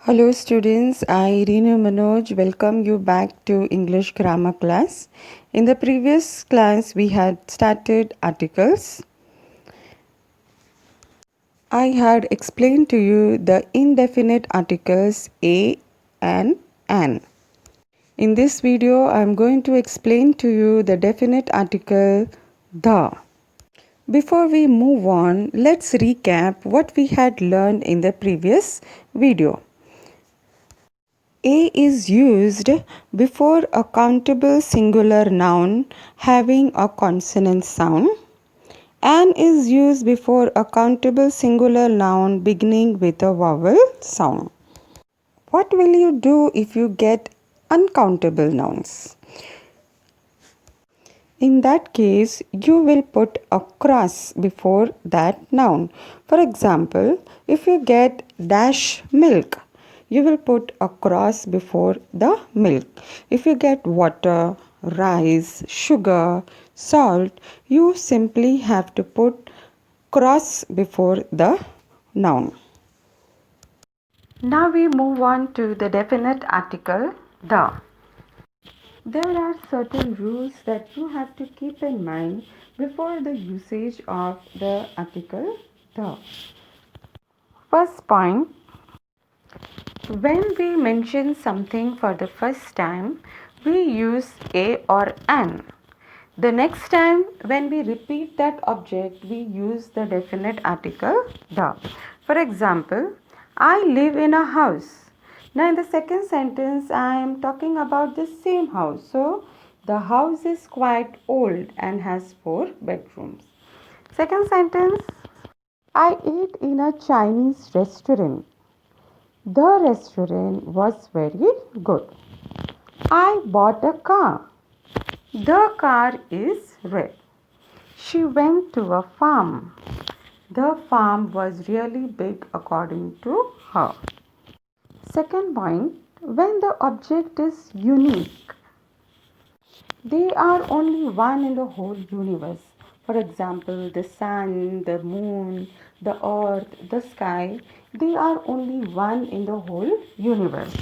Hello students, I Reenu Manoj welcome you back to English grammar class. In the previous class we had started articles. I had explained to you the indefinite articles a and an. In this video I am going to explain to you the definite article the. Before we move on, let's recap what we had learned in the previous video. A is used before a countable singular noun having a consonant sound. An is used before a countable singular noun beginning with a vowel sound. What will you do if you get uncountable nouns? In that case, you will put a cross before that noun. For example, if you get dash milk, you will put a cross before the milk. If you get water, rice, sugar, salt, you simply have to put cross before the noun. Now we move on to the definite article the. There are certain rules that you have to keep in mind before the usage of the article the. First point, when we mention something for the first time, we use a or an. The next time when we repeat that object, we use the definite article the. For example, I live in a house. Now in the second sentence, I am talking about the same house. So the house is quite old and has 4 bedrooms. Second sentence, I ate in a Chinese restaurant. The restaurant was very good. I bought a car. The car is red. She went to a farm. The farm was really big according to her. Second point, when the object is unique, they are only one in the whole universe. For example, the sun, the moon, the earth, the sky, they are only one in the whole universe.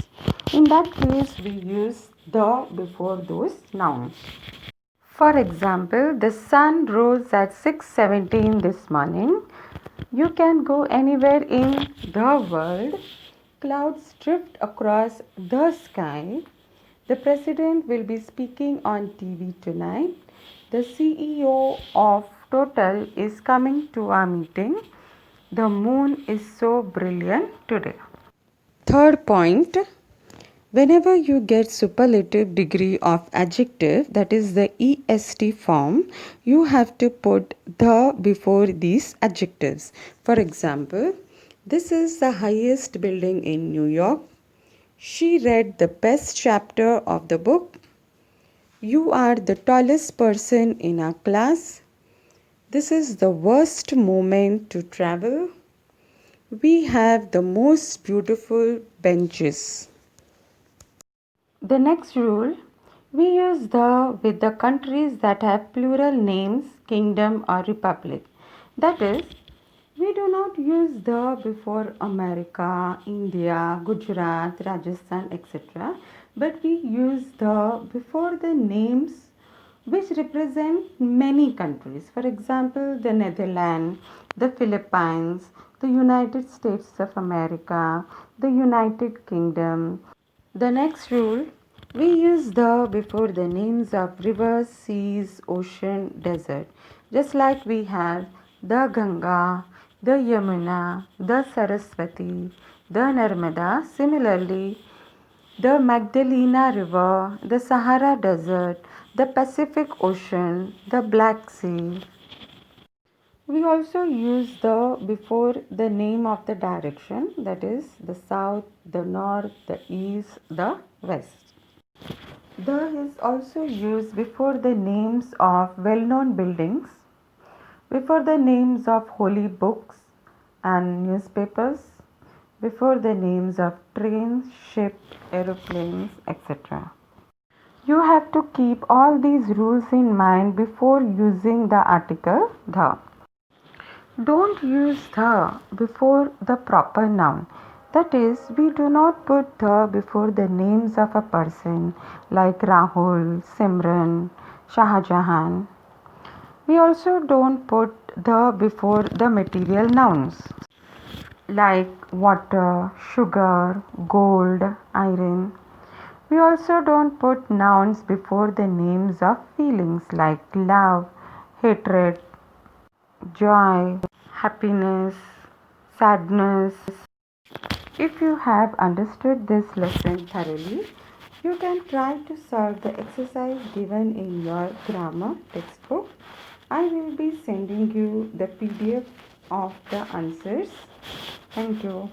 In that case, we use the before those nouns. For example, the sun rose at 6:17 this morning. You can go anywhere in the world. Clouds drift across the sky. The president will be speaking on TV tonight. The CEO of Total is coming to our meeting. The moon is so brilliant today. Third point, whenever you get superlative degree of adjective, that is the est form, you have to put the before these adjectives. For example, this is the highest building in New York. She read the best chapter of the book. You are the tallest person in our class. This is the worst moment to travel. We have the most beautiful benches. The next rule, we use the with the countries that have plural names, kingdom or republic. That is, we do not use the before America, India, Gujarat, Rajasthan, etc. But we use the before the names which represent many countries. For example, the Netherlands, the Philippines, the United States of America, the United Kingdom. The next rule, we use the before the names of rivers, seas, ocean, desert. Just like we have the Ganga, the Yamuna, the Saraswati, the Narmada. Similarly, the Magdalena River, the Sahara Desert, the Pacific Ocean, the Black Sea. We also use the before the name of the direction, that is the south, the north, the east, the west. The is also used before the names of well-known buildings, before the names of holy books and newspapers, before the names of trains, ships, aeroplanes, etc. You have to keep all these rules in mind before using the article the. Don't use the before the proper noun. That is, we do not put the before the names of a person like Rahul, Simran, Shahjahan. We also don't put the before the material nouns like water, sugar, gold, iron. We also don't put nouns before the names of feelings like love, hatred, joy, happiness, sadness. If you have understood this lesson thoroughly, you can try to solve the exercise given in your grammar textbook. I will be sending you the PDF of the answers. Thank you.